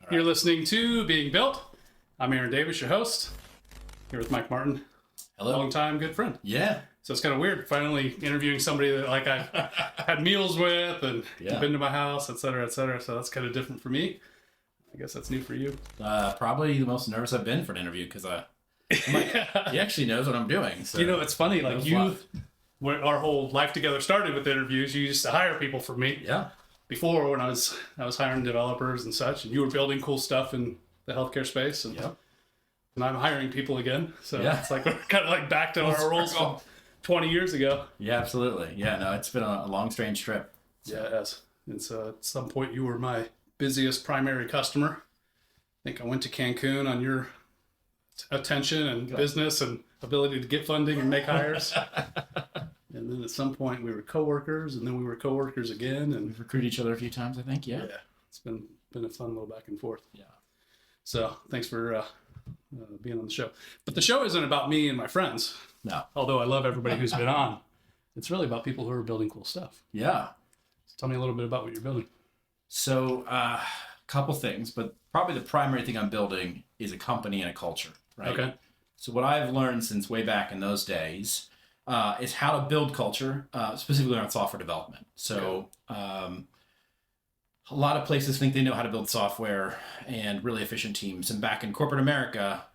All You're right. listening to Being Built. I'm Aaron Davis, your host, here with Mike Martin, Hello. long time good friend. Yeah. So it's kind of weird finally interviewing somebody that like I've had meals with and been to my house, et cetera, et cetera. So that's kind of different for me. I guess that's new for you. Probably the most nervous I've been for an interview because he actually knows what I'm doing. So. You know, it's funny. Like When our whole life together started with interviews. You used to hire people for me. Yeah. Before, when I was hiring developers and such, and you were building cool stuff in the healthcare space, and I'm hiring people again. So it's like we're kind of like back to our roles from 20 years ago. Yeah, absolutely. Yeah, no, it's been a long, strange trip. So. Yeah, it has. And so at some point, you were my busiest primary customer. I think I went to Cancun on your attention and business and ability to get funding and make hires. And then at some point we were coworkers, and then we were coworkers again, and We've recruited each other a few times, I think. Yeah. It's been a fun little back and forth. Yeah. So thanks for being on the show. But the show isn't about me and my friends. No. Although I love everybody who's been on. It's really about people who are building cool stuff. Yeah. So tell me a little bit about what you're building. So a couple things, but probably the primary thing I'm building is a company and a culture, right? Okay. So what I've learned since way back in those days is how to build culture, specifically around software development. So a lot of places think they know how to build software and really efficient teams. And back in corporate America,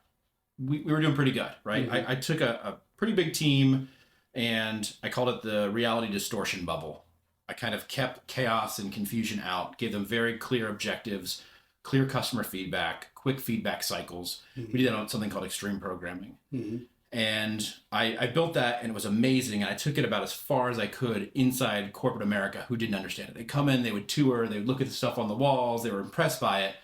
we were doing pretty good, right? Mm-hmm. I took a pretty big team and I called it the reality distortion bubble. I kind of kept chaos and confusion out, gave them very clear objectives, clear customer feedback, quick feedback cycles. Mm-hmm. We did that on something called extreme programming. Mm-hmm. And I built that, and it was amazing. And I took it about as far as I could inside corporate America, who didn't understand it. They'd come in, they would tour, they would look at the stuff on the walls, they were impressed by it,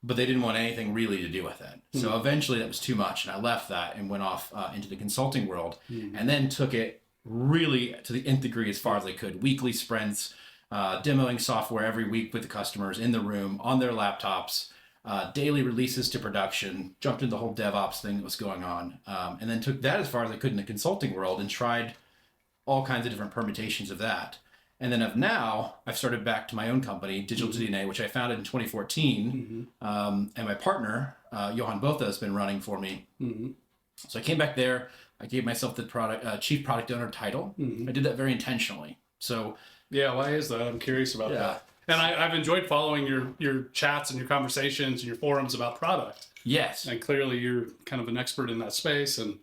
but they didn't want anything really to do with it. Mm-hmm. So eventually that was too much, and I left that and went off into the consulting world, and then took it really to the nth degree as far as I could. Weekly sprints, demoing software every week with the customers in the room, on their laptops, daily releases to production, jumped into the whole DevOps thing that was going on, and then took that as far as I could in the consulting world and tried all kinds of different permutations of that. And then now, I've started back to my own company, digital2DNA, which I founded in 2014, and my partner, Johan Botha, has been running for me. Mm-hmm. So I came back there, I gave myself the chief product owner title. Mm-hmm. I did that very intentionally. So yeah, why is that? I'm curious about that. And I've enjoyed following your chats and your conversations and your forums about product. Yes. And clearly you're kind of an expert in that space. And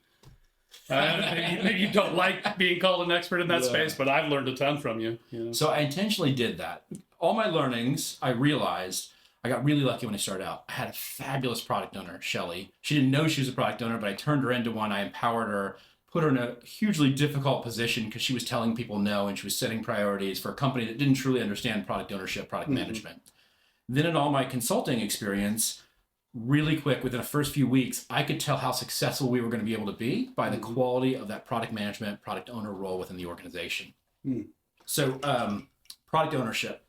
you don't like being called an expert in that space, but I've learned a ton from you. You know? So I intentionally did that. All my learnings, I realized, I got really lucky when I started out. I had a fabulous product owner, Shelly. She didn't know she was a product owner, but I turned her into one. I empowered her, put her in a hugely difficult position because she was telling people no, and she was setting priorities for a company that didn't truly understand product ownership, product management. Then in all my consulting experience, really quick, within the first few weeks, I could tell how successful we were going to be able to be by the quality of that product management, product owner role within the organization. So product ownership,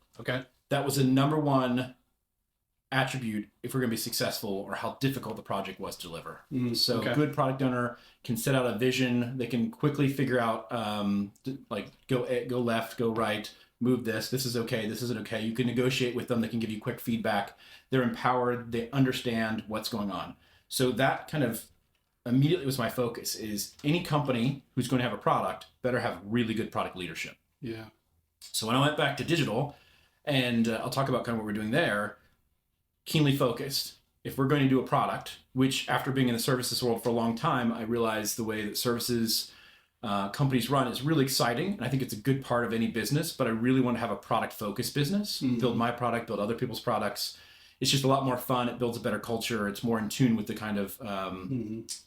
that was the number one attribute if we're going to be successful, or how difficult the project was to deliver. Good product owner can set out a vision. They can quickly figure out like go left, go right, move this is okay, this isn't okay. You can negotiate with them. They can give you quick feedback. They're empowered. They understand what's going on. So that kind of immediately was my focus, is any company who's going to have a product better have really good product leadership. Yeah. So when I went back to digital, and I'll talk about kind of what we're doing there, keenly focused. If we're going to do a product, which after being in the services world for a long time, I realized the way that services companies run is really exciting. And I think it's a good part of any business, but I really want to have a product focused business, build my product, build other people's products. It's just a lot more fun. It builds a better culture. It's more in tune with the kind of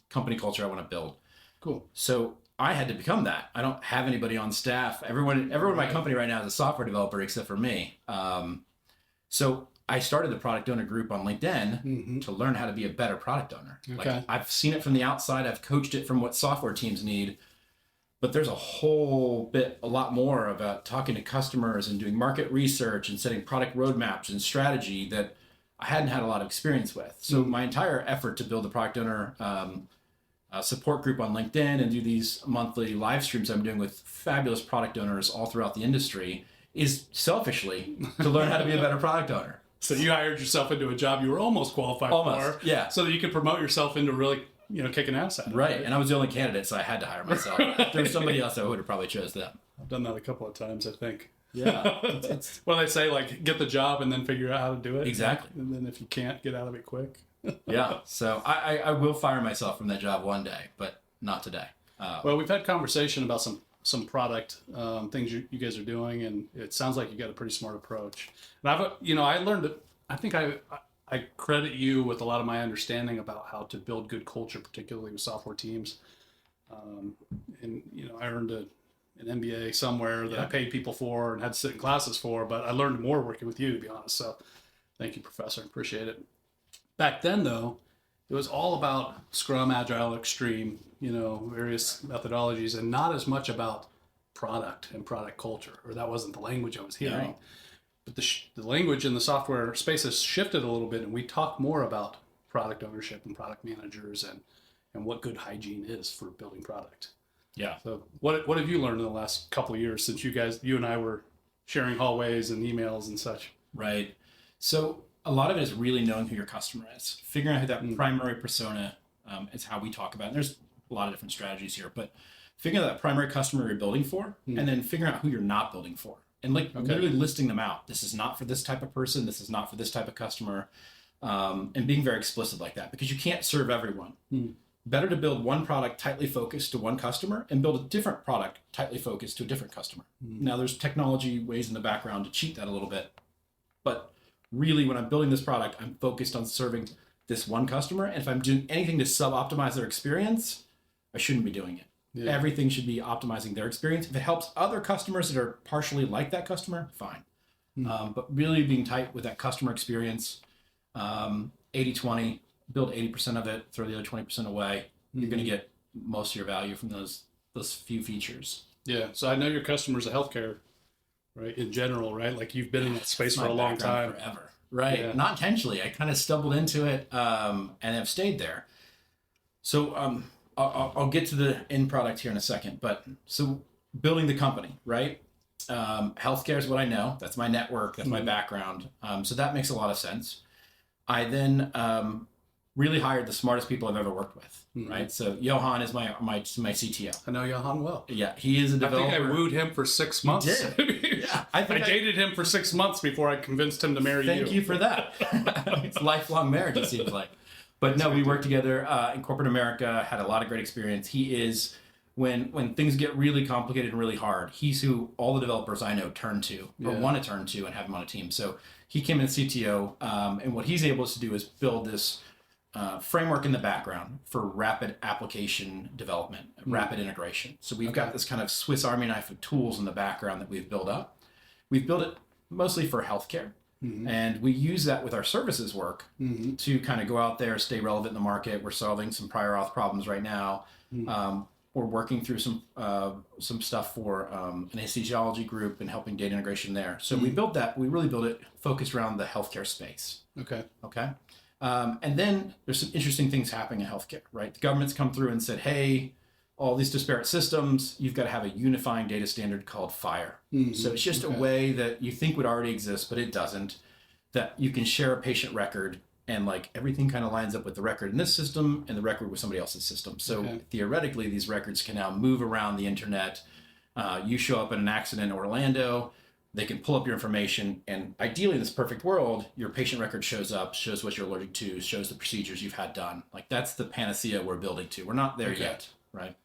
company culture I want to build. Cool. So I had to become that. I don't have anybody on staff. Everyone in my company right now is a software developer except for me. So I started the product owner group on LinkedIn to learn how to be a better product owner. Like, I've seen it from the outside. I've coached it from what software teams need. But there's a lot more about talking to customers and doing market research and setting product roadmaps and strategy that I hadn't had a lot of experience with. So my entire effort to build a product owner support group on LinkedIn and do these monthly live streams I'm doing with fabulous product owners all throughout the industry is selfishly to learn how to be a better product owner. So you hired yourself into a job you were almost qualified for, yeah, so that you could promote yourself into really, kicking ass at it. right. And I was the only candidate, so I had to hire myself. If there was somebody else, I would have probably chose them. I've done that a couple of times, I think. Yeah. Well, they say, like, get the job and then figure out how to do it. Exactly. And then if you can't, get out of it quick. Yeah. So I will fire myself from that job one day, but not today. Well, we've had conversation about some product things you guys are doing, and it sounds like you got a pretty smart approach. And I learned that I think I credit you with a lot of my understanding about how to build good culture, particularly with software teams. And I earned an MBA somewhere that I paid people for and had to sit in classes for, but I learned more working with you, to be honest. So thank you, Professor. Appreciate it. Back then, though, it was all about Scrum, Agile, Extreme, various methodologies, and not as much about product and product culture, or that wasn't the language I was hearing. No. But the language in the software space has shifted a little bit, and we talk more about product ownership and product managers and what good hygiene is for building product. Yeah. So what have you learned in the last couple of years since you and I were sharing hallways and emails and such? Right. So a lot of it is really knowing who your customer is. Figuring out who that primary persona is how we talk about it. And there's a lot of different strategies here, but figuring out that primary customer you're building for, and then figuring out who you're not building for. And literally listing them out. This is not for this type of person. This is not for this type of customer. And being very explicit like that, because you can't serve everyone. Better to build one product tightly focused to one customer and build a different product tightly focused to a different customer. Now there's technology ways in the background to cheat that a little bit, but really when I'm building this product, I'm focused on serving this one customer. And if I'm doing anything to sub-optimize their experience, I shouldn't be doing it. Yeah. Everything should be optimizing their experience. If it helps other customers that are partially like that customer, fine. But really being tight with that customer experience, 80-20, build 80% of it, throw the other 20% away. You're going to get most of your value from those few features. Yeah. So I know your customers are healthcare, right? In general, right? Like you've been in that space for a long time. Forever. Right. Yeah. Not intentionally. I kind of stumbled into it and have stayed there. So I'll get to the end product here in a second. But so building the company, right? Healthcare is what I know. That's my network. That's my background. So that makes a lot of sense. I then really hired the smartest people I've ever worked with, right? So Johan is my CTO. I know Johan well. Yeah, he is a developer. I think I wooed him for 6 months. You did. Yeah, I dated him for 6 months before I convinced him to marry you. Thank you for that. It's lifelong marriage, it seems like. But no, we worked together in corporate America, had a lot of great experience. He is, when things get really complicated and really hard, he's who all the developers I know turn to or want to turn to and have him on a team. So he came in as CTO, and what he's able to do is build this framework in the background for rapid application development, rapid integration. So we've got this kind of Swiss Army knife of tools in the background that we've built up. We've built it mostly for healthcare. And we use that with our services work to kind of go out there, stay relevant in the market. We're solving some prior auth problems right now. We're working through some stuff for an anesthesiology group and helping data integration there. So we built that. We really built it focused around the healthcare space. Okay. And then there's some interesting things happening in healthcare, right? The government's come through and said, hey, all these disparate systems, you've got to have a unifying data standard called FHIR. So it's just a way that you think would already exist, but it doesn't, that you can share a patient record and like everything kind of lines up with the record in this system and the record with somebody else's system. So theoretically, these records can now move around the internet. You show up in an accident in Orlando, they can pull up your information, and ideally in this perfect world, your patient record shows up, shows what you're allergic to, shows the procedures you've had done. Like that's the panacea we're building to. We're not there yet, right?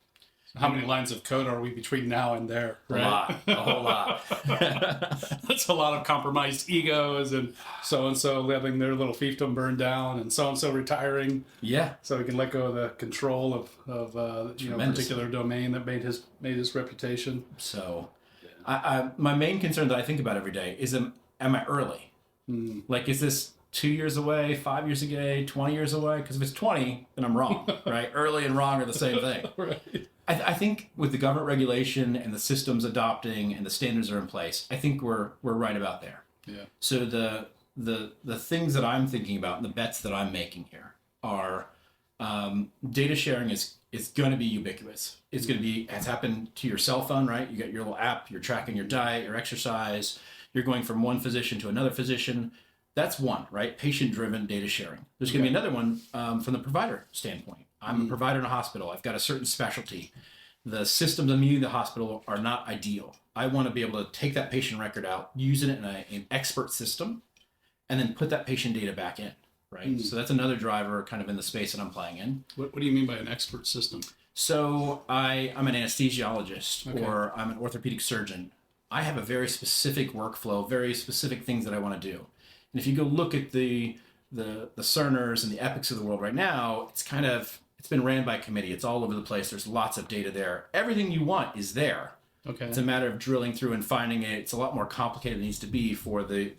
How many lines of code are we between now and there? Right? A whole lot. That's a lot of compromised egos and so letting their little fiefdom burn down and so retiring. Yeah. So he can let go of the control of a particular domain that made his reputation. So my main concern that I think about every day is am I early? Like, is this 2 years away, 5 years away, 20 years away? Because if it's 20, then I'm wrong, right? Early and wrong are the same thing. Right. I think with the government regulation and the systems adopting and the standards are in place, I think we're right about there. Yeah. So the things that I'm thinking about and the bets that I'm making here are data sharing is going to be ubiquitous. It's happened to your cell phone, right? You got your little app, you're tracking your diet, your exercise, you're going from one physician to another physician. that's one, right? Patient-driven data sharing. There's going to be another one from the provider standpoint. I'm a provider in a hospital. I've got a certain specialty. The systems I'm using in the hospital are not ideal. I want to be able to take that patient record out, use it in an expert system, and then put that patient data back in, right? So that's another driver kind of in the space that I'm playing in. What do you mean by an expert system? So I'm an anesthesiologist or I'm an orthopedic surgeon. I have a very specific workflow, very specific things that I want to do. And if you go look at the CERNers and the Epics of the world right now, it's been ran by committee. It's all over the place. There's lots of data there. Everything you want is there. Okay. It's a matter of drilling through and finding it. It's a lot more complicated than it needs to be for the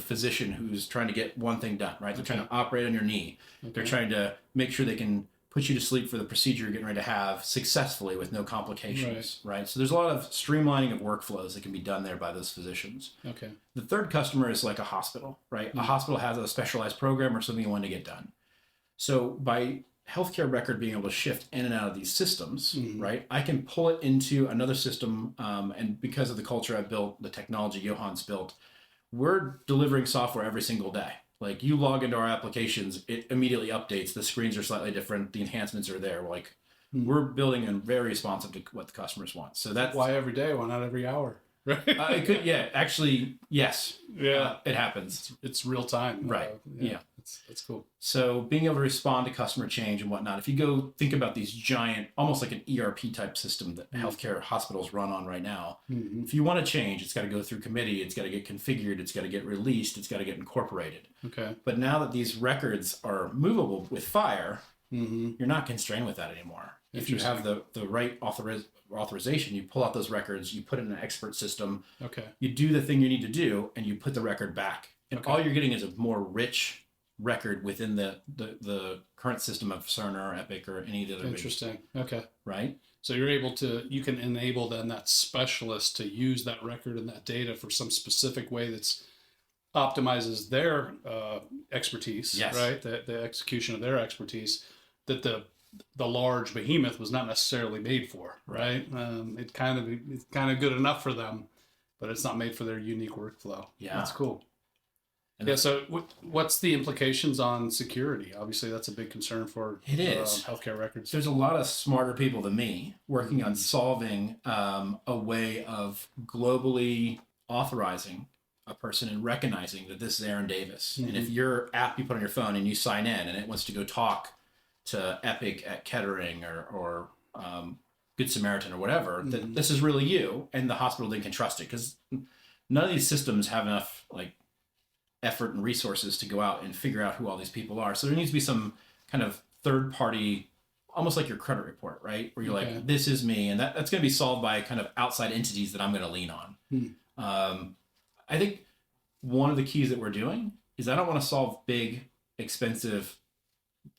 physician who's trying to get one thing done, right? They're trying to operate on your knee. They're trying to make sure they can put you to sleep for the procedure you're getting ready to have successfully with no complications, right? So there's a lot of streamlining of workflows that can be done there by those physicians. Okay. The third customer is like a hospital, right? A hospital has a specialized program or something you want to get done. So by healthcare record being able to shift in and out of these systems, right? I can pull it into another system, and because of the culture I've built, the technology Johan's built, we're delivering software every single day. Like you log into our applications, it immediately updates. The screens are slightly different. The enhancements are there. Like we're building and very responsive to what the customers want. So that's why every day, why not every hour? Right. It could, actually, yes. Yeah. It happens. It's real time. Right. Yeah. That's cool. So being able to respond to customer change and whatnot, if you go think about these giant, almost like an ERP type system that healthcare hospitals run on right now, if you want to change, it's got to go through committee, it's got to get configured, it's got to get released, it's got to get incorporated. Okay. But now that these records are movable with FHIR, you're not constrained with that anymore. If you have the right authorization, you pull out those records, you put it in an expert system, you do the thing you need to do, and you put the record back. And all you're getting is a more rich record within the current system of Cerner or Epic or any of the other. Interesting. Okay. Right. So you can enable then that specialist to use that record and that data for some specific way that's optimizes their expertise, right? The execution of their expertise that the large behemoth was not necessarily made for, right? It's kind of good enough for them, but it's not made for their unique workflow. Yeah, that's cool. And so what's the implications on security? Obviously, that's a big concern for healthcare records. There's a lot of smarter people than me working on solving a way of globally authorizing a person and recognizing that this is Aaron Davis. And if your app you put on your phone and you sign in and it wants to go talk to Epic at Kettering or Good Samaritan or whatever, that this is really you, and the hospital then can trust it, because none of these systems have enough effort and resources to go out and figure out who all these people are. So there needs to be some kind of third party, almost like your credit report, right? Where you're like, this is me. And that's going to be solved by kind of outside entities that I'm going to lean on. I think one of the keys that we're doing is I don't want to solve big, expensive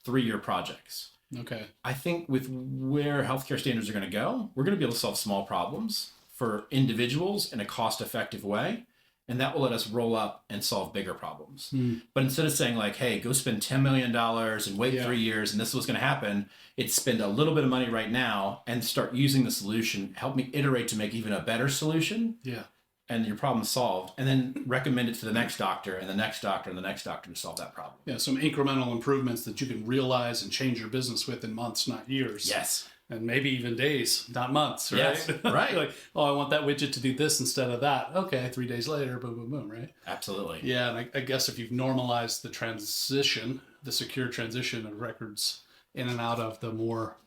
3-year projects. Okay. I think with where healthcare standards are going to go, we're going to be able to solve small problems for individuals in a cost-effective way. And that will let us roll up and solve bigger problems. But instead of saying like, hey, go spend $10 million and wait 3 years and this is what's going to happen, it's spend a little bit of money right now and start using the solution, help me iterate to make even a better solution. Yeah. And your problem's solved. And then recommend it to the next doctor and the next doctor and the next doctor to solve that problem. Yeah, some incremental improvements that you can realize and change your business with in months, not years. Yes. And maybe even days, not months, right? Yes, right. Like, oh, I want that widget to do this instead of that. Okay, 3 days later, boom, boom, boom, right? Absolutely. Yeah, and I guess if you've normalized the transition, the secure transition of records in and out of the more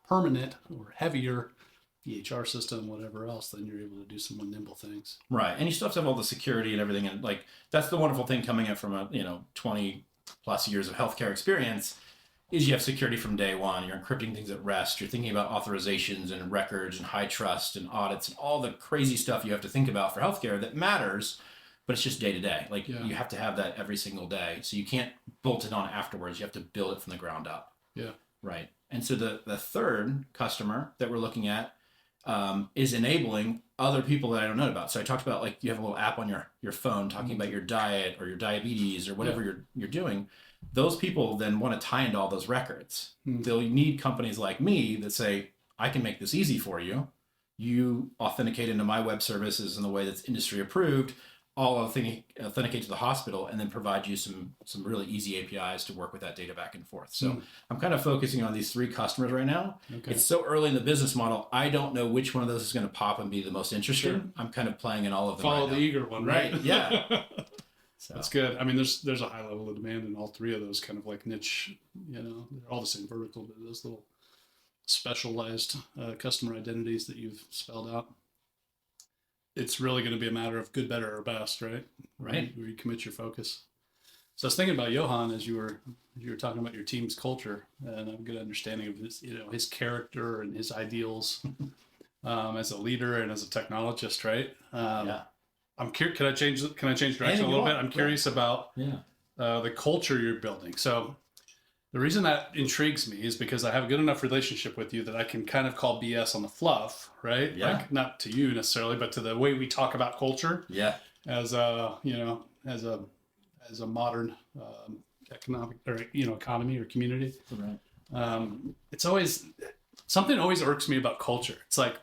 permanent or heavier EHR system, whatever else, then you're able to do some more nimble things. Right, and you still have to have all the security and everything, and like that's the wonderful thing coming up from 20 plus years of healthcare experience. Is you have security from day one. You're encrypting things at rest. You're thinking about authorizations and records and high trust and audits and all the crazy stuff you have to think about for healthcare that matters, but it's just day to day. Like you have to have that every single day. So you can't bolt it on afterwards. You have to build it from the ground up. Yeah. Right. And so the third customer that we're looking at is enabling other people that I don't know about. So I talked about like you have a little app on your phone talking about your diet or your diabetes or whatever you're doing. Those people then want to tie into all those records. They'll need companies like me that say, I can make this easy for you. You authenticate into my web services in the way that's industry approved. all authenticate to the hospital, and then provide you some really easy APIs to work with that data back and forth. So I'm kind of focusing on these 3 customers right now. Okay. It's so early in the business model. I don't know which one of those is going to pop and be the most interesting. Sure. I'm kind of playing in all of them. Follow the eager one, right? Yeah. So. That's good. I mean, there's a high level of demand in all 3 of those kind of like niche, they're all the same vertical, but those little specialized customer identities that you've spelled out. It's really going to be a matter of good, better, or best, right? Right. Where you commit your focus. So I was thinking about Johan as you were talking about your team's culture, and I have a good understanding of his character and his ideals as a leader and as a technologist, right? Yeah. I'm curious. Can I change direction a little bit? I'm curious about the culture you're building. So the reason that intrigues me is because I have a good enough relationship with you that I can kind of call BS on the fluff, right? Yeah. Like not to you necessarily, but to the way we talk about culture. Yeah. As a modern economic or economy or community. Right. It's always something always irks me about culture. It's like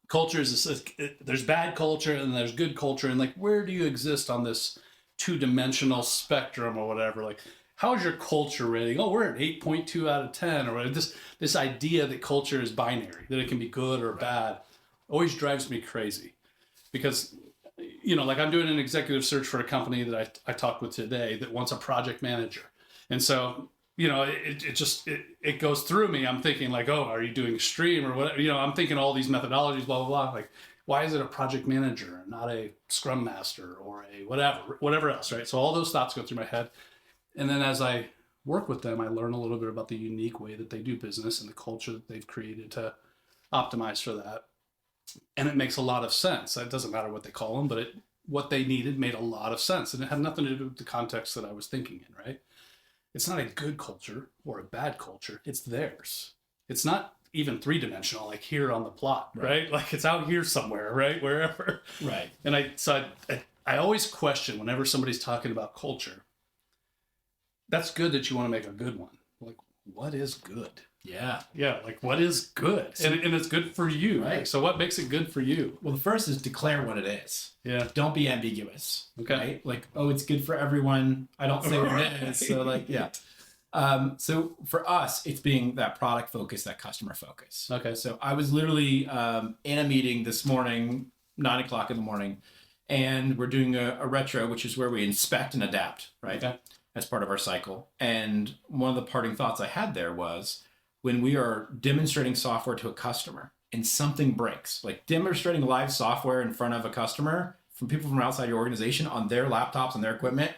culture is there's bad culture and there's good culture, and like where do you exist on this 2-dimensional spectrum or whatever? Like, how's your culture rating? Oh, we're at 8.2 out of 10 or whatever. This idea that culture is binary, that it can be good or bad, always drives me crazy. Because, like I'm doing an executive search for a company that I talked with today that wants a project manager. And so, it goes through me. I'm thinking like, oh, are you doing stream or whatever? I'm thinking all these methodologies, blah, blah, blah. Like, why is it a project manager and not a scrum master or a whatever else, right? So all those thoughts go through my head. And then as I work with them, I learn a little bit about the unique way that they do business and the culture that they've created to optimize for that. And it makes a lot of sense. It doesn't matter what they call them, but what they needed made a lot of sense. And it had nothing to do with the context that I was thinking in, right? It's not a good culture or a bad culture. It's theirs. It's not even 3-dimensional, like here on the plot, right? Like it's out here somewhere, right? Wherever. Right. And I always question whenever somebody's talking about culture. That's good that you want to make a good one. Like, what is good? Yeah. Yeah. Like, what is good? And it's good for you. Right. Like, so what makes it good for you? Well, the first is declare what it is. Yeah. Don't be ambiguous. Okay. Right? Like, oh, it's good for everyone. I don't say what it is. So like, yeah. So for us, it's being that product focus, that customer focus. Okay. So I was literally in a meeting this morning, 9 o'clock in the morning, and we're doing a retro, which is where we inspect and adapt, right? Okay. As part of our cycle. And one of the parting thoughts I had there was when we are demonstrating software to a customer and something breaks, like demonstrating live software in front of a customer from people from outside your organization on their laptops and their equipment,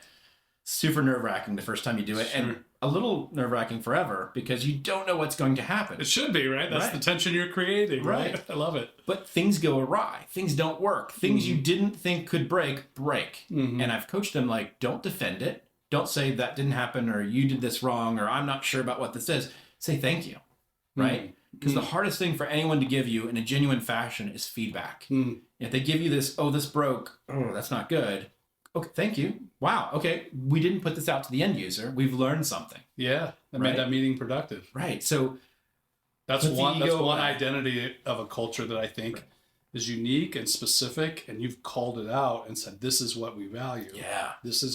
super nerve-wracking the first time you do it. Sure. And a little nerve-wracking forever because you don't know what's going to happen. It should be, right? That's the tension you're creating, right? I love it. But things go awry. Things don't work. Things you didn't think could break. And I've coached them like, don't defend it. Don't say that didn't happen or you did this wrong or I'm not sure about what this is. Say thank you, right? Because the hardest thing for anyone to give you in a genuine fashion is feedback. If they give you this, oh, this broke, oh, that's not good. Okay, thank you. Wow, okay, we didn't put this out to the end user. We've learned something. Yeah, that made that meeting productive. Right, so that's one identity of a culture that I think is unique and specific, and you've called it out and said, this is what we value. Yeah. This is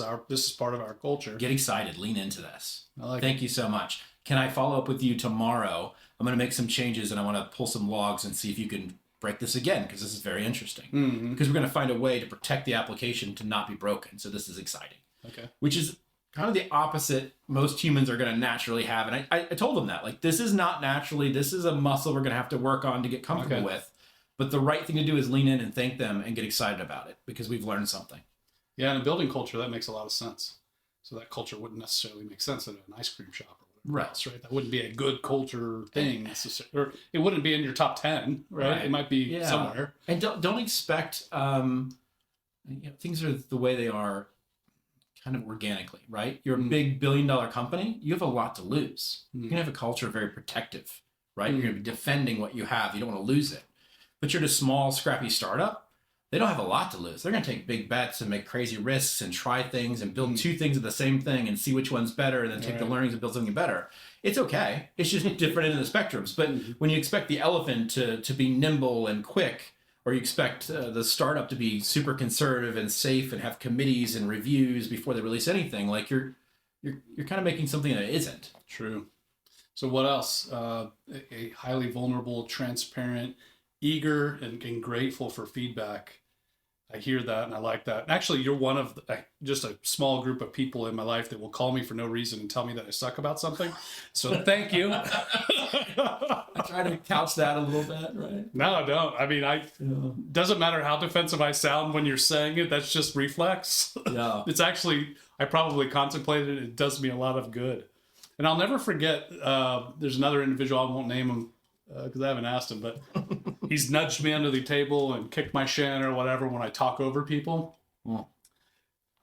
part of our culture. Get excited. Lean into this. Thank you so much. Can I follow up with you tomorrow? I'm going to make some changes and I want to pull some logs and see if you can break this again because this is very interesting. Because we're going to find a way to protect the application to not be broken. So this is exciting. Okay. Which is kind of the opposite most humans are going to naturally have. And I told them that. Like, this is not naturally. This is a muscle we're going to have to work on to get comfortable with. But the right thing to do is lean in and thank them and get excited about it because we've learned something. Yeah, and in building culture, that makes a lot of sense. So that culture wouldn't necessarily make sense at an ice cream shop or whatever else, right? That wouldn't be a good culture thing necessarily. Or it wouldn't be in your top 10, right? It might be somewhere. And don't expect things are the way they are kind of organically, right? You're a big billion-dollar company. You have a lot to lose. You're going to have a culture very protective, right? You're going to be defending what you have. You don't want to lose it. But you're a small, scrappy startup. They don't have a lot to lose. They're going to take big bets and make crazy risks and try things and build two things of the same thing and see which one's better and then take the learnings and build something better. It's okay. It's just different in the spectrums. But when you expect the elephant to be nimble and quick or you expect the startup to be super conservative and safe and have committees and reviews before they release anything. Like you're kind of making something that isn't. True. So what else? A highly vulnerable, transparent, eager, and grateful for feedback. I hear that and I like that. Actually, you're one of just a small group of people in my life that will call me for no reason and tell me that I suck about something. So thank you. I try to couch that a little bit, right? No, I don't. I mean, doesn't matter how defensive I sound when you're saying it. That's just reflex. Yeah. It's actually, I probably contemplated it. It does me a lot of good. And I'll never forget, there's another individual, I won't name him because I haven't asked him, but he's nudged me under the table and kicked my shin or whatever when I talk over people. Well,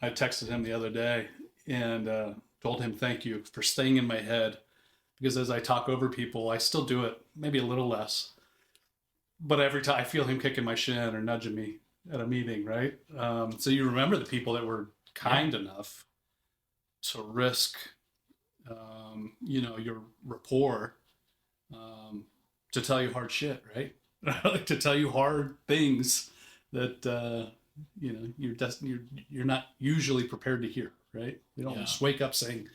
I texted him the other day and told him thank you for staying in my head, because as I talk over people, I still do it, maybe a little less. But every time I feel him kicking my shin or nudging me at a meeting, right? So you remember the people that were kind enough to risk, your rapport, to tell you hard shit, right? To tell you hard things that you're not usually prepared to hear, right? You don't just wake up saying,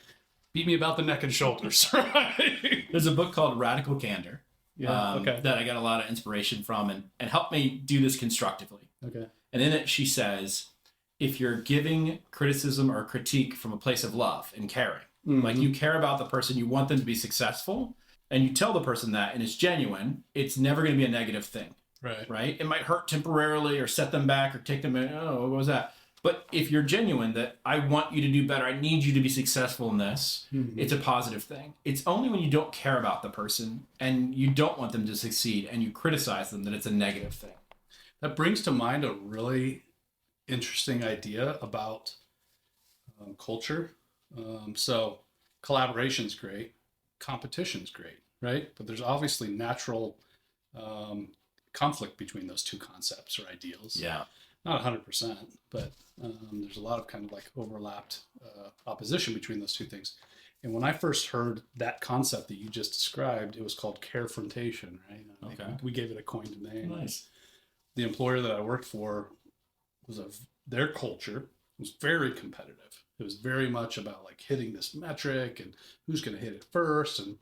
"Beat me about the neck and shoulders." Right? There's a book called Radical Candor. Okay. That I got a lot of inspiration from and helped me do this constructively. Okay. And in it, she says, if you're giving criticism or critique from a place of love and caring, like you care about the person, you want them to be successful, and you tell the person that, and it's genuine, it's never going to be a negative thing. Right? It might hurt temporarily or set them back or take them in, oh, what was that? But if you're genuine that I want you to do better, I need you to be successful in this, it's a positive thing. It's only when you don't care about the person and you don't want them to succeed and you criticize them that it's a negative thing. That brings to mind a really interesting idea about culture. So collaboration's great, competition's great, right? But there's obviously natural conflict between those two concepts or ideals. Yeah. Not 100%, but there's a lot of kind of like overlapped opposition between those two things. And when I first heard that concept that you just described, it was called Carefrontation, right? Okay. We gave it a coined name. Nice. The employer that I worked for their culture was very competitive. It was very much about like hitting this metric and who's going to hit it first. And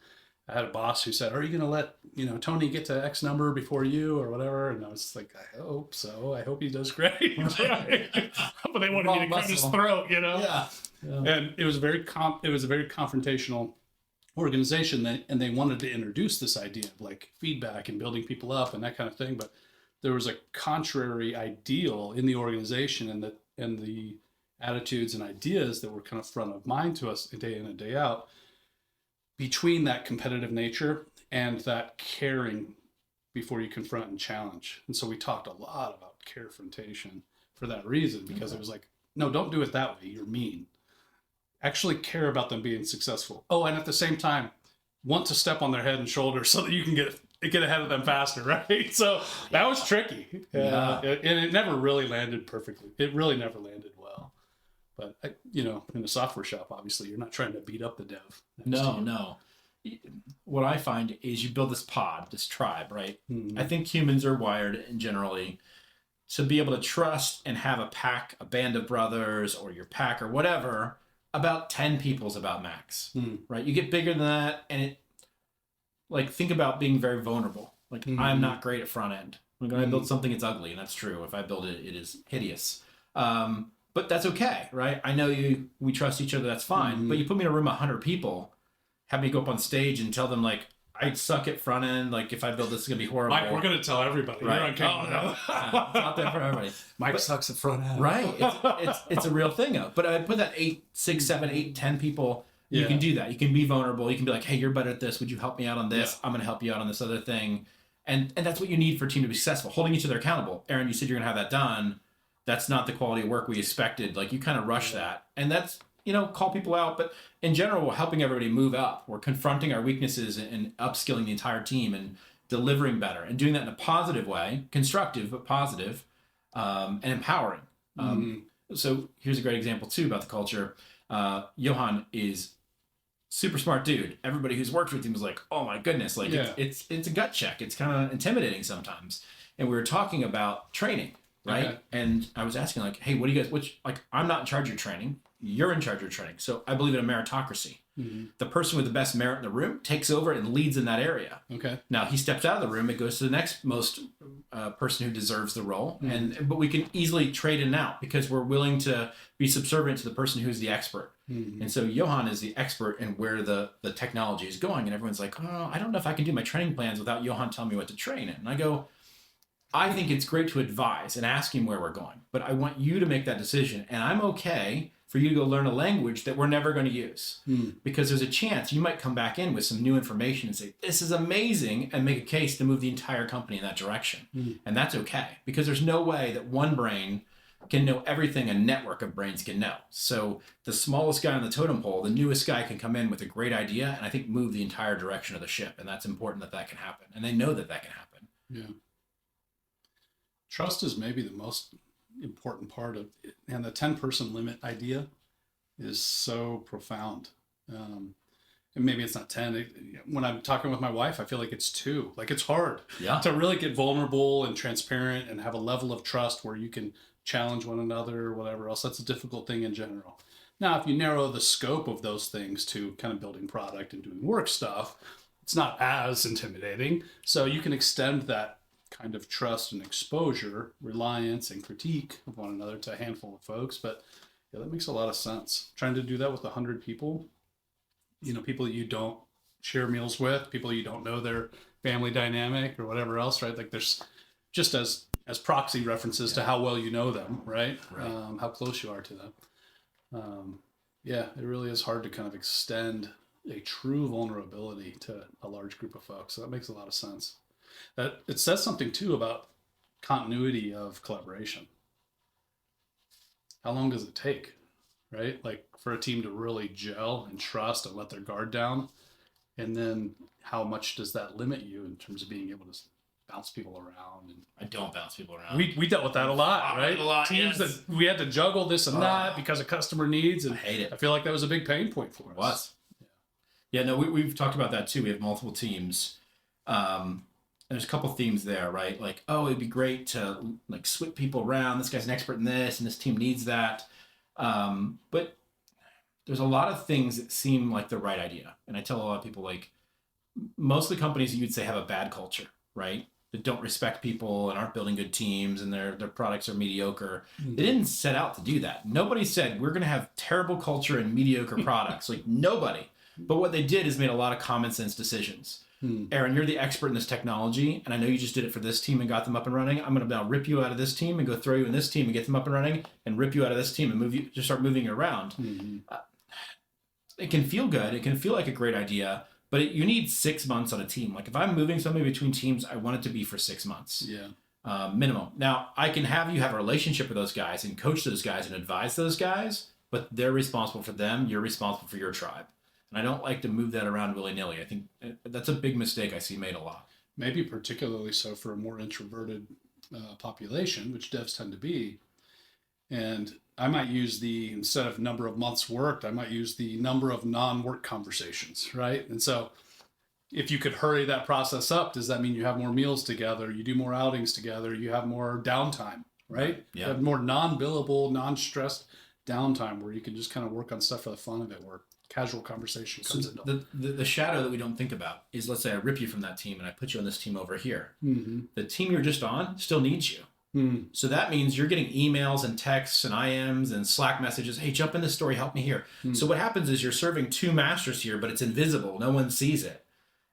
I had a boss who said, "Are you going to let, Tony get to X number before you or whatever?" And I was like, "I hope so. I hope he does great." But they wanted me to cut his throat, Yeah. And it was a very confrontational organization, and they wanted to introduce this idea of like feedback and building people up and that kind of thing. But there was a contrary ideal in the organization, and the attitudes and ideas that were kind of front of mind to us day in and day out, between that competitive nature and that caring before you confront and challenge. And so we talked a lot about Carefrontation for that reason, because it was like, no, don't do it that way. You're mean. Actually care about them being successful. Oh, and at the same time, want to step on their head and shoulders so that you can get ahead of them faster, right? So that was tricky. And it never really landed perfectly. It really never landed well. But, in a software shop, obviously, you're not trying to beat up the dev. No. What I find is you build this pod, this tribe, right? I think humans are wired generally to be able to trust and have a pack, a band of brothers, or your pack or whatever, about 10 people's about max, right? You get bigger than that, and think about being very vulnerable. Like, I'm not great at front end. When I build something, it's ugly, and that's true. If I build it, it is hideous. But that's okay, right? I know we trust each other, that's fine. But you put me in a room of 100 people, have me go up on stage and tell them, like, I suck at front end. Like, if I build this, it's going to be horrible. Mike, we're going to tell everybody. Right. You're on camera. Oh, no. It's not that for everybody. Mike sucks at front end. Right. It's a real thing. But I put that 6, 7, 8, 10 people, you can do that. You can be vulnerable. You can be like, hey, you're better at this. Would you help me out on this? I'm going to help you out on this other thing. And that's what you need for a team to be successful. Holding each other accountable. Aaron, you said you're going to have that done. That's not the quality of work we expected. Like, you kind of rush that. And that's, call people out. But in general, we're helping everybody move up. We're confronting our weaknesses and upskilling the entire team and delivering better and doing that in a positive way, constructive, but positive, and empowering. So here's a great example too about the culture. Johan is super smart dude. Everybody who's worked with him is like, oh my goodness. Like it's a gut check. It's kind of intimidating sometimes. and we were talking about training, right? Okay. And I was asking like, hey, what do you guys, I'm not in charge of training. You're in charge of your training. So I believe in a meritocracy. The person with the best merit in the room takes over and leads in that area. Okay. Now he steps out of the room, it goes to the next most person who deserves the role. But we can easily trade in now because we're willing to be subservient to the person who's the expert. And so Johan is the expert in where the technology is going. And everyone's like, oh, I don't know if I can do my training plans without Johan telling me what to train in. And I go, I think it's great to advise and ask him where we're going, but I want you to make that decision. And I'm okay for you to go learn a language that we're never going to use because there's a chance you might come back in with some new information and say, this is amazing, and make a case to move the entire company in that direction. And that's okay because there's no way that one brain can know everything a network of brains can know. So the smallest guy on the totem pole, the newest guy can come in with a great idea and I think move the entire direction of the ship. And that's important that can happen. And they know that can happen. Yeah. Trust is maybe the most important part of it. And the 10-person limit idea is so profound. And maybe it's not 10. When I'm talking with my wife, I feel like it's 2. Like it's hard to really get vulnerable and transparent and have a level of trust where you can challenge one another or whatever else. That's a difficult thing in general. Now, if you narrow the scope of those things to kind of building product and doing work stuff, it's not as intimidating. So you can extend that kind of trust and exposure, reliance and critique of one another to a handful of folks. But yeah, that makes a lot of sense. Trying to do that with 100 people, people you don't share meals with, people you don't know their family dynamic or whatever else, right? Like there's just as proxy references to how well you know them, right? How close you are to them. It really is hard to kind of extend a true vulnerability to a large group of folks. So that makes a lot of sense. That it says something too about continuity of collaboration. How long does it take, right? Like for a team to really gel and trust and let their guard down, and then how much does that limit you in terms of being able to bounce people around? And I don't bounce people around. We dealt with that a lot, right? A lot. Teams that we had to juggle this and that because of customer needs, and I hate it. I feel like that was a big pain point for us. It was. Yeah, no, we've talked about that too. We have multiple teams. And there's a couple themes there, right? Like, oh, it'd be great to like switch people around. This guy's an expert in this, and this team needs that. But there's a lot of things that seem like the right idea. And I tell a lot of people, like, most of the companies you'd say have a bad culture, right? That don't respect people and aren't building good teams, and their products are mediocre. They didn't set out to do that. Nobody said we're going to have terrible culture and mediocre products. Like nobody. But what they did is made a lot of common sense decisions. Aaron, you're the expert in this technology, and I know you just did it for this team and got them up and running. I'm going to now rip you out of this team and go throw you in this team and get them up and running, and rip you out of this team and move you, just start moving you around. It can feel good. It can feel like a great idea, but you need 6 months on a team. Like if I'm moving somebody between teams, I want it to be for 6 months. Minimum. Now, I can have you have a relationship with those guys and coach those guys and advise those guys, but they're responsible for them. You're responsible for your tribe. And I don't like to move that around willy-nilly. I think that's a big mistake I see made a lot. Maybe particularly so for a more introverted population, which devs tend to be. And I might use instead of number of months worked, I might use the number of non-work conversations, right? And so if you could hurry that process up, does that mean you have more meals together, you do more outings together, you have more downtime, right? Yeah. You have more non-billable, non-stressed downtime where you can just kind of work on stuff for the fun of it, where casual conversation comes into the shadow that we don't think about is, let's say I rip you from that team and I put you on this team over here. The team you're just on still needs you. So that means you're getting emails and texts and IMs and Slack messages. Hey, jump in this story, help me here. So what happens is you're serving 2 masters here, but it's invisible. No one sees it.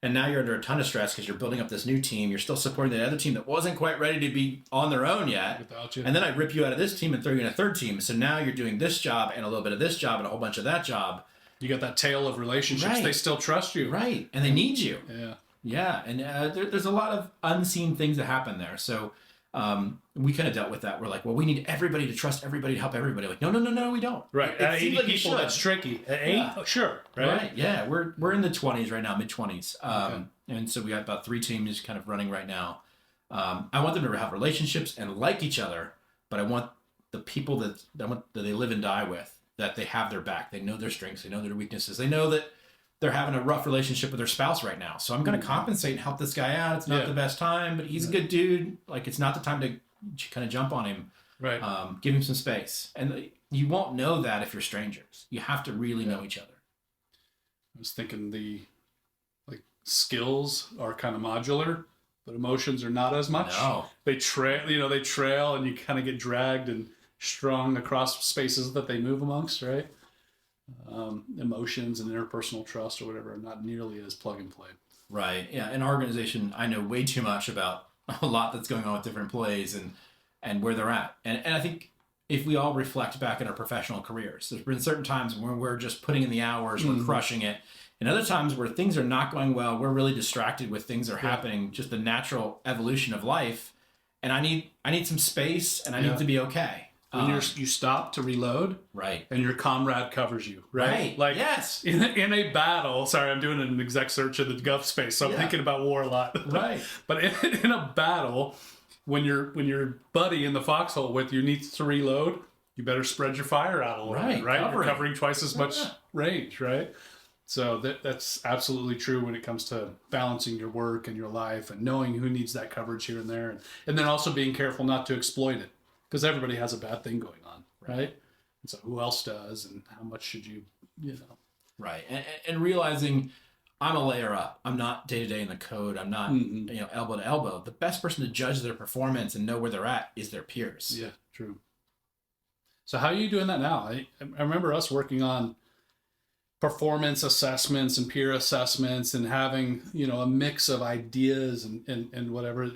And now you're under a ton of stress because you're building up this new team. You're still supporting the other team that wasn't quite ready to be on their own yet. Without you. And then I rip you out of this team and throw you in a third team. So now you're doing this job and a little bit of this job and a whole bunch of that job. You got that tail of relationships. Right. They still trust you. Right. And they need you. Yeah. Yeah. And there's a lot of unseen things that happen there. So we kind of dealt with that. We're like, well, we need everybody to trust everybody, to help everybody. Like, no, we don't. Right. It At seems 80 like you people, should. that's tricky. At 8? Yeah. Oh, sure. Right. Yeah. We're in the 20s right now, mid-20s. And so we got about 3 teams kind of running right now. I want them to have relationships and like each other, but I want the people that they live and die with, that they have their back. They know their strengths. They know their weaknesses. They know that they're having a rough relationship with their spouse right now. So I'm going to compensate and help this guy out. It's not the best time, but he's a good dude. Like, it's not the time to kind of jump on him. Right. Give him some space. And you won't know that if you're strangers. You have to really know each other. I was thinking skills are kind of modular, but emotions are not as much. No. They trail and you kind of get dragged and strung across spaces that they move amongst, right? Emotions and interpersonal trust or whatever are not nearly as plug and play. Right. Yeah. In our organization, I know way too much about a lot that's going on with different employees and where they're at. And I think if we all reflect back in our professional careers, there's been certain times when we're just putting in the hours, we're crushing it. And other times where things are not going well, we're really distracted with things that are happening, just the natural evolution of life. And I need some space, and I need to be okay. When you stop to reload, right, and your comrade covers you, right? Like, yes, in a battle. Sorry, I'm doing an exec search of the Gulf space, so I'm thinking about war a lot. Right, but in a battle, when your buddy in the foxhole with you needs to reload, you better spread your fire out a little bit, right? You're covering twice as much range, right? So that's absolutely true when it comes to balancing your work and your life and knowing who needs that coverage here and there, and then also being careful not to exploit it. Because everybody has a bad thing going on, right? And so who else does, and how much should you know? Right, and realizing I'm a layer up. I'm not day to day in the code. I'm not elbow to elbow. The best person to judge their performance and know where they're at is their peers. Yeah, true. So how are you doing that now? I remember us working on performance assessments and peer assessments and having a mix of ideas and whatever.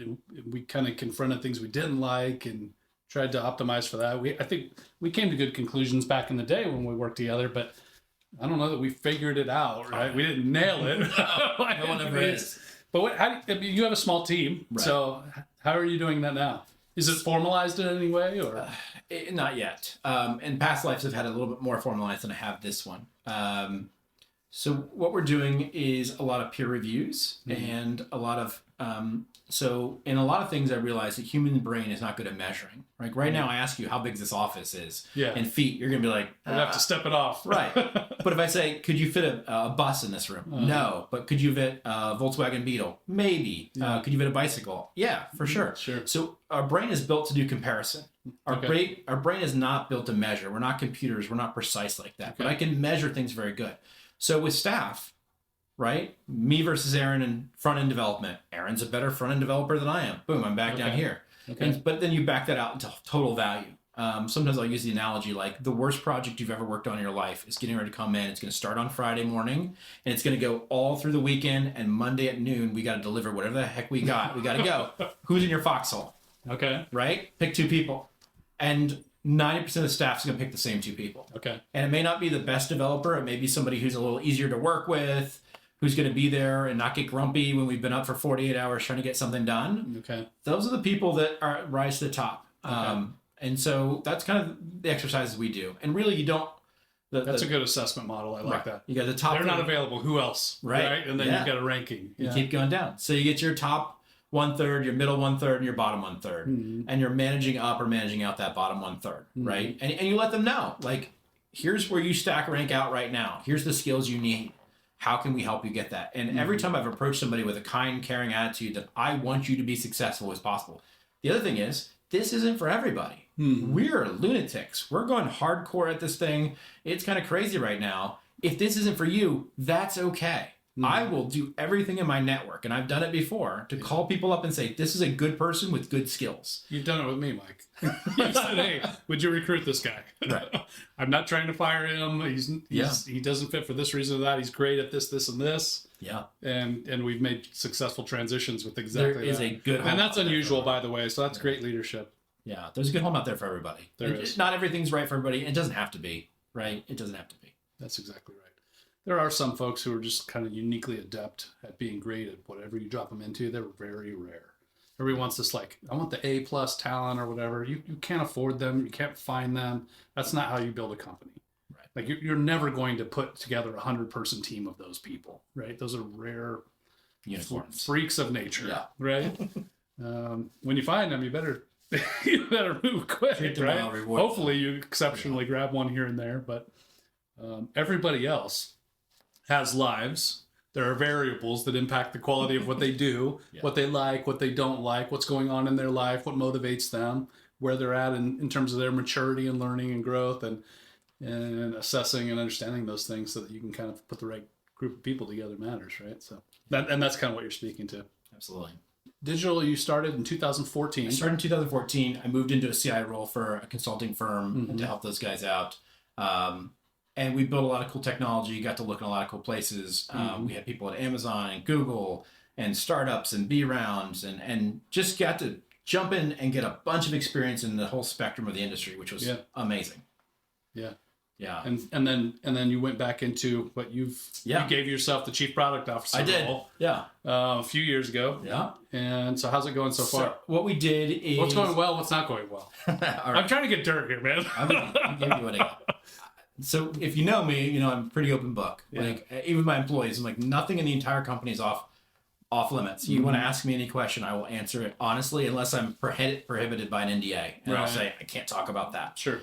We kind of confronted things we didn't like and tried to optimize for that. I think we came to good conclusions back in the day when we worked together, but I don't know that we figured it out, right? We didn't nail it. No one ever is. But you have a small team, so how are you doing that now? Is it formalized in any way, or not yet? In past lives, I've had a little bit more formalized than I have this one. So what we're doing is a lot of peer reviews and a lot of so in a lot of things I realize the human brain is not good at measuring. Like right now I ask you how big this office is in feet, you're gonna be like, I'd have to step it off. Right. But if I say, could you fit a bus in this room? No. But could you fit a Volkswagen Beetle? Maybe. Could you fit a bicycle? Yeah, for sure. So our brain is built to do comparison. Our brain is not built to measure. We're not computers. We're not precise like that. But I can measure things very good. So with staff, right? Me versus Aaron in front-end development. Aaron's a better front-end developer than I am. Boom, I'm back down here. But then you back that out into total value. Sometimes I'll use the analogy like the worst project you've ever worked on in your life is getting ready to come in. It's going to start on Friday morning, and it's going to go all through the weekend, and Monday at noon, we got to deliver whatever the heck we got. We got to go. Who's in your foxhole? Okay. Right? Pick two people. And 90% of the staff is going to pick the same two people. Okay. And it may not be the best developer. It may be somebody who's a little easier to work with, who's going to be there and not get grumpy when we've been up for 48 hours trying to get something done. Okay. Those are the people that rise to the top. And so that's kind of the exercises we do. And really, you don't... That's a good assessment model. I like that. You got the top... They're not available. Who else? Right? And then you've got a ranking. You keep going down. So you get your top 1/3, your middle 1/3, and your bottom 1/3. And you're managing up or managing out that bottom 1/3, right? And you let them know, like, here's where you stack rank out right now. Here's the skills you need. How can we help you get that? And every time I've approached somebody with a kind, caring attitude that I want you to be successful as possible. The other thing is, this isn't for everybody. We're lunatics. We're going hardcore at this thing. It's kind of crazy right now. If this isn't for you, that's okay. I will do everything in my network, and I've done it before, to call people up and say, this is a good person with good skills. You've done it with me, Mike. You said, hey, would you recruit this guy? Right. I'm not trying to fire him. He doesn't fit for this reason or that. He's great at this, this, and this. Yeah. And we've made successful transitions with exactly that. There is a good home. And that's unusual, by the way, so that's great leadership. Yeah, there's a good home out there for everybody. There is. Not everything's right for everybody. It doesn't have to be, right? It doesn't have to be. That's exactly right. There are some folks who are just kind of uniquely adept at being great at whatever you drop them into. They're very rare. Everybody wants this, like, I want the A+ talent or whatever. You can't afford them. You can't find them. That's not how you build a company. Right. Like, you're never going to put together a 100-person team of those people, right? Those are rare unicorns, freaks of nature, yeah. Right? When you find them, you better move quick, right? Hopefully you exceptionally grab one here and there, but everybody else has lives. There are variables that impact the quality of what they do, what they like, what they don't like, what's going on in their life, what motivates them, where they're at in terms of their maturity and learning and growth, and assessing and understanding those things so that you can kind of put the right group of people together matters, right? So that's kind of what you're speaking to. Absolutely. Digital, you started in 2014. I started in 2014. I moved into a CI role for a consulting firm to help those guys out. And we built a lot of cool technology, got to look in a lot of cool places. We had people at Amazon and Google and startups and B rounds and just got to jump in and get a bunch of experience in the whole spectrum of the industry, which was amazing. Yeah. Yeah. And then you went back into what you gave yourself the chief product officer I did. role. Yeah. A few years ago. Yeah. And so how's it going so far? So what we did is... What's going well? What's not going well? All right. I'm trying to get dirt here, man. I'll give you what I got. So if you know me, you know I'm a pretty open book. Yeah. Like even my employees, I'm like nothing in the entire company is off limits. You want to ask me any question, I will answer it honestly, unless I'm prohibited by an NDA, and I'll say I can't talk about that. Sure.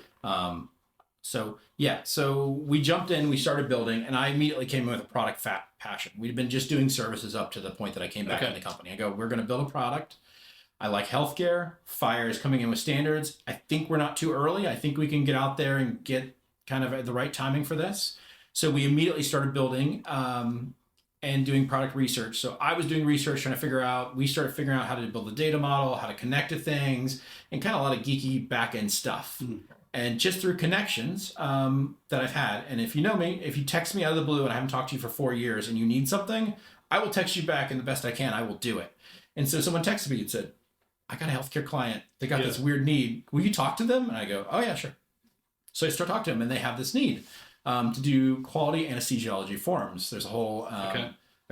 So we jumped in, we started building, and I immediately came in with a product passion. We'd been just doing services up to the point that I came back in the company. I go, we're going to build a product. I like healthcare. FHIR is coming in with standards. I think we're not too early. I think we can get out there and get kind of at the right timing for this. So we immediately started building and doing product research. So I was doing research trying to we started figuring out how to build a data model, how to connect to things, and kind of a lot of geeky back-end stuff. And just through connections that I've had, and if you know me, if you text me out of the blue and I haven't talked to you for 4 years and you need something, I will text you back, and the best I can, I will do it. And so someone texted me and said, I got a healthcare client. They got this weird need. Will you talk to them? And I go, oh yeah, sure. So I start talking to them, and they have this need to do quality anesthesiology forms. There's a whole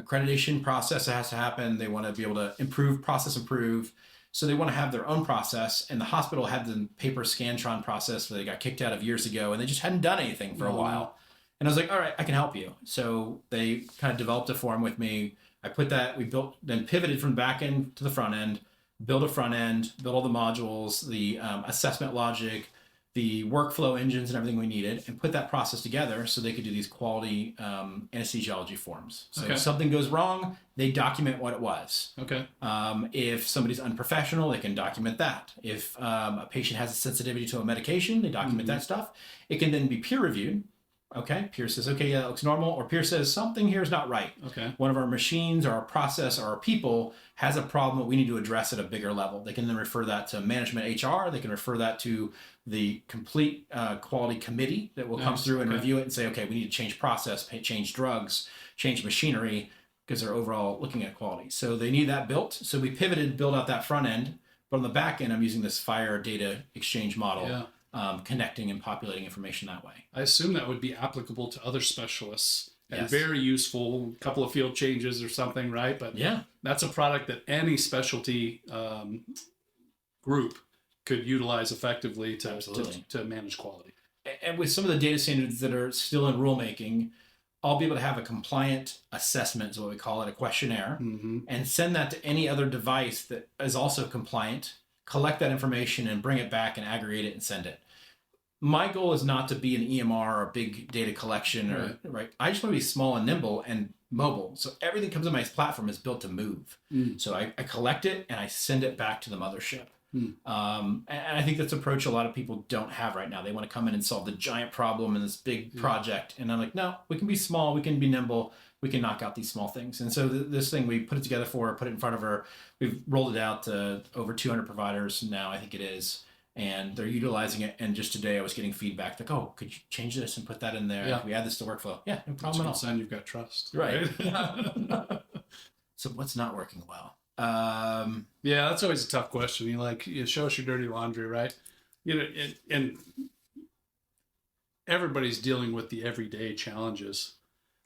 accreditation process that has to happen. They want to be able to process improve. So they want to have their own process, and the hospital had the paper Scantron process that they got kicked out of years ago, and they just hadn't done anything for a while. And I was like, all right, I can help you. So they kind of developed a form with me. I put that, we built, then pivoted from back end to the front end, build a front end, build all the modules, the assessment logic, the workflow engines and everything we needed, and put that process together so they could do these quality anesthesiology forms. So if something goes wrong, they document what it was. If somebody's unprofessional, they can document that. If a patient has a sensitivity to a medication, they document that stuff. It can then be peer reviewed. Peer says, okay, yeah, that looks normal. Or peer says, something here is not right. One of our machines or our process or our people has a problem that we need to address at a bigger level. They can then refer that to management HR. They can refer that to the complete quality committee that will come through and review it and say, okay, we need to change process, change drugs, change machinery, because they're overall looking at quality. So they need that built. So we pivoted, build out that front end. But on the back end, I'm using this FHIR data exchange model. Connecting and populating information that way. I assume that would be applicable to other specialists and very useful. A couple of field changes or something, right? But that's a product that any specialty group could utilize effectively to manage quality. And with some of the data standards that are still in rulemaking, I'll be able to have a compliant assessment, is what we call it, a questionnaire, and send that to any other device that is also compliant, collect that information and bring it back and aggregate it and send it. My goal is not to be an EMR or a big data collection right. I just want to be small and nimble and mobile. So everything comes on my platform is built to move. So I collect it and I send it back to the mothership. And I think that's an approach a lot of people don't have right now. They want to come in and solve the giant problem in this big project. And I'm like, no, we can be small, we can be nimble, we can knock out these small things. And so this thing, we put it together for her, put it in front of her. We've rolled it out to over 200 providers now, I think it is. And they're utilizing it. And just today I was getting feedback like, oh, could you change this and put that in there? Can we add this to workflow? Yeah, no problem at all. Sign you've got trust. Right. So what's not working well? That's always a tough question. You show us your dirty laundry, right? And everybody's dealing with the everyday challenges.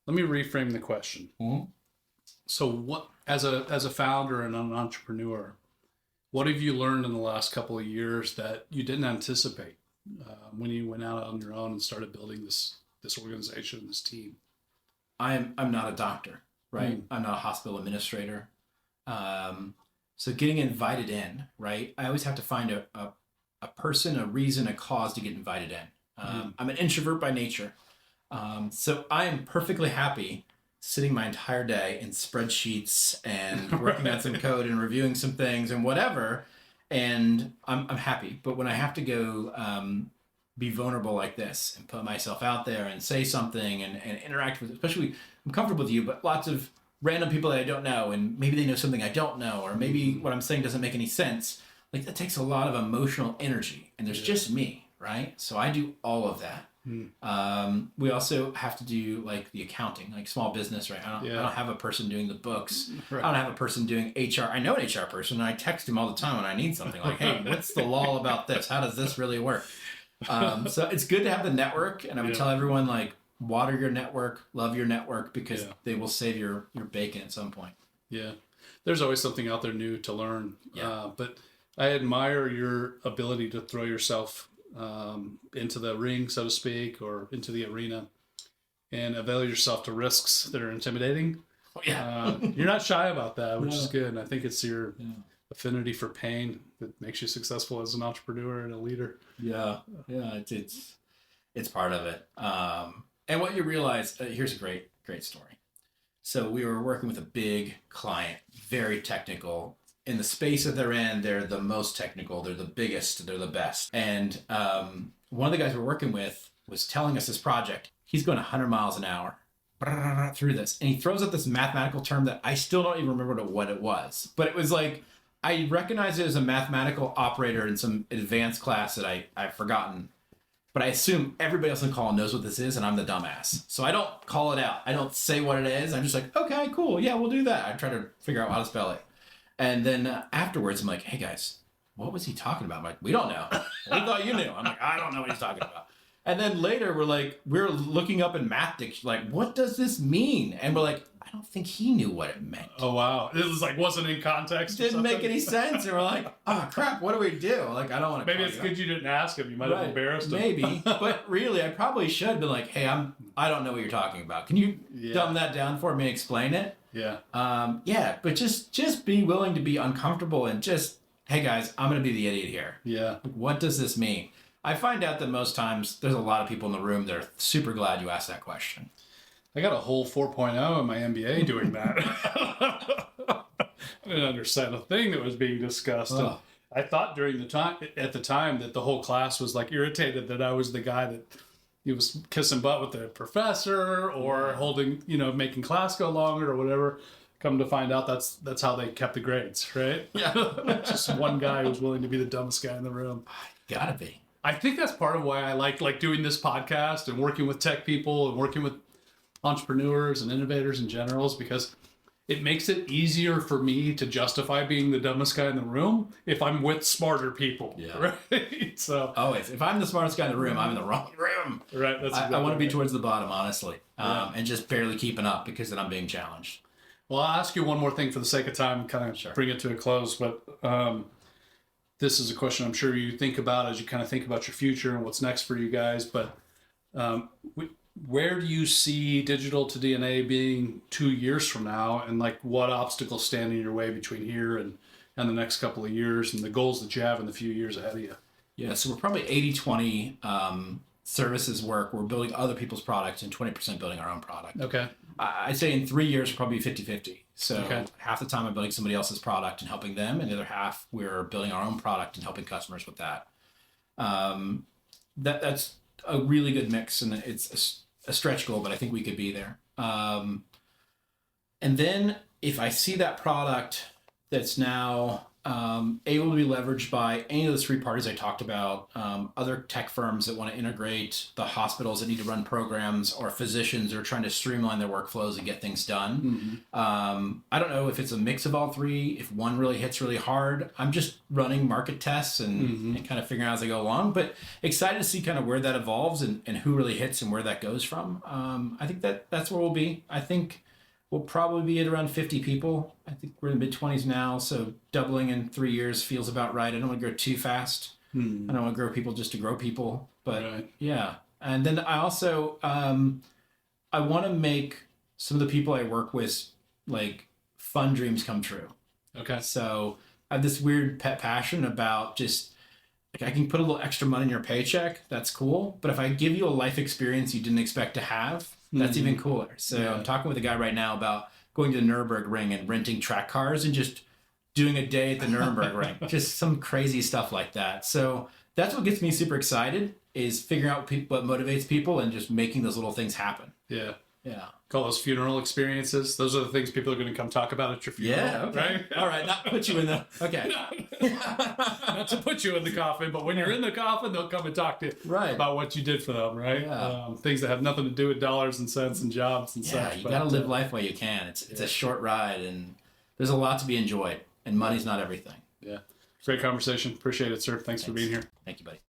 Let me reframe the question. So what, as a founder and an entrepreneur, what have you learned in the last couple of years that you didn't anticipate when you went out on your own and started building this organization, this team? I'm not a doctor, right? I'm not a hospital administrator. So getting invited in, right? I always have to find a person, a reason, a cause to get invited in. I'm an introvert by nature. So I am perfectly happy sitting my entire day in spreadsheets and working on some code and reviewing some things and whatever. And I'm happy. But when I have to go be vulnerable like this and put myself out there and say something and interact with, especially I'm comfortable with you, but lots of random people that I don't know, and maybe they know something I don't know, or maybe what I'm saying doesn't make any sense. Like that takes a lot of emotional energy, and there's just me, right? So I do all of that. We also have to do like the accounting, like small business, right? I don't have a person doing the books. Right. I don't have a person doing HR. I know an HR person, and I text him all the time when I need something. Like, hey, what's the law about this? How does this really work? So it's good to have the network, and I would tell everyone like water your network, love your network, because they will save your bacon at some point. Yeah, there's always something out there new to learn. But I admire your ability to throw yourself into the ring, so to speak, or into the arena, and avail yourself to risks that are intimidating. You're not shy about that, which is good. And I think it's your affinity for pain that makes you successful as an entrepreneur and a leader. It's part of it. And what you realize, here's a great story. So we were working with a big client, very technical. In the space that they're in, they're the most technical, they're the biggest, they're the best. And one of the guys we're working with was telling us this project. He's going 100 miles an hour through this. And he throws out this mathematical term that I still don't even remember what it was. But it was like, I recognize it as a mathematical operator in some advanced class that I've forgotten. But I assume everybody else in the call knows what this is, and I'm the dumbass. So I don't call it out. I don't say what it is. I'm just like, okay, cool. Yeah, we'll do that. I try to figure out how to spell it. And then afterwards, I'm like, hey, guys, what was he talking about? I'm like, we don't know. We thought you knew. I'm like, I don't know what he's talking about. And then later, we're looking up in math dictionary, like, what does this mean? And we're like, I don't think he knew what it meant. Oh, wow. It was like, wasn't in context. Didn't make any sense. And we're like, oh, crap, what do we do? Like, I don't want to. Maybe it's good you didn't ask him. You might have embarrassed him. Maybe. But really, I probably should have been like, hey, I don't know what you're talking about. Can you dumb that down for me and explain it? But just be willing to be uncomfortable and just, hey, guys, I'm going to be the idiot here. Like, what does this mean? I find out that most times there's a lot of people in the room that are super glad you asked that question. I got a whole 4.0 in my MBA doing that. I didn't understand a thing that was being discussed. And I thought at the time that the whole class was like irritated that I was the guy that he was kissing butt with the professor or holding, making class go longer or whatever. Come to find out that's how they kept the grades, right? Just one guy who's willing to be the dumbest guy in the room. Gotta be. I think that's part of why I like doing this podcast and working with tech people and working with entrepreneurs and innovators in general, is because it makes it easier for me to justify being the dumbest guy in the room if I'm with smarter people. Right? So always, if I'm the smartest guy in the room, I'm in the wrong room. Right. That's exactly I want to be towards the bottom, honestly, and just barely keeping up because then I'm being challenged. Well, I'll ask you one more thing for the sake of time, kind of bring it to a close. But this is a question I'm sure you think about as you kind of think about your future and what's next for you guys. But where do you see digital2DNA being 2 years from now, and like what obstacles stand in your way between here and the next couple of years, and the goals that you have in the few years ahead of you? Yeah, so we're probably 80-20 services work. We're building other people's products and 20% building our own product. Okay. I'd say in 3 years, we're probably 50-50. So half the time I'm building somebody else's product and helping them, and the other half we're building our own product and helping customers with that. That's a really good mix, and it's a stretch goal, but I think we could be there. And then if I see that product that's now able to be leveraged by any of the three parties I talked about, other tech firms that want to integrate, the hospitals that need to run programs, or physicians that are trying to streamline their workflows and get things done. I don't know if it's a mix of all three, if one really hits really hard. I'm just running market tests and kind of figuring out as I go along, but excited to see kind of where that evolves and who really hits and where that goes from. I think that's where we'll be. I think we'll probably be at around 50 people. I think we're in the mid-20s now, so doubling in 3 years feels about right. I don't want to grow too fast. I don't want to grow people just to grow people. But yeah. And then I also, I want to make some of the people I work with, like, fun dreams come true. Okay. So I have this weird pet passion about just, like, I can put a little extra money in your paycheck. That's cool. But if I give you a life experience you didn't expect to have, That's even cooler. So I'm talking with a guy right now about going to the Nürburgring and renting track cars and just doing a day at the Nürburgring. Just some crazy stuff like that. So that's what gets me super excited, is figuring out what motivates people and just making those little things happen. Yeah. Yeah. Call those funeral experiences. Those are the things people are going to come talk about at your funeral. Yeah. Okay. Right? All right. Not put you in the. Okay. Not to put you in the coffin, but when you're in the coffin, they'll come and talk to you about what you did for them, right? Yeah. Things that have nothing to do with dollars and cents and jobs and Yeah, such. you got to live life while you can. It's a short ride, and there's a lot to be enjoyed, and money's not everything. Yeah. Great conversation. Appreciate it, sir. Thanks for being here. Thank you, buddy.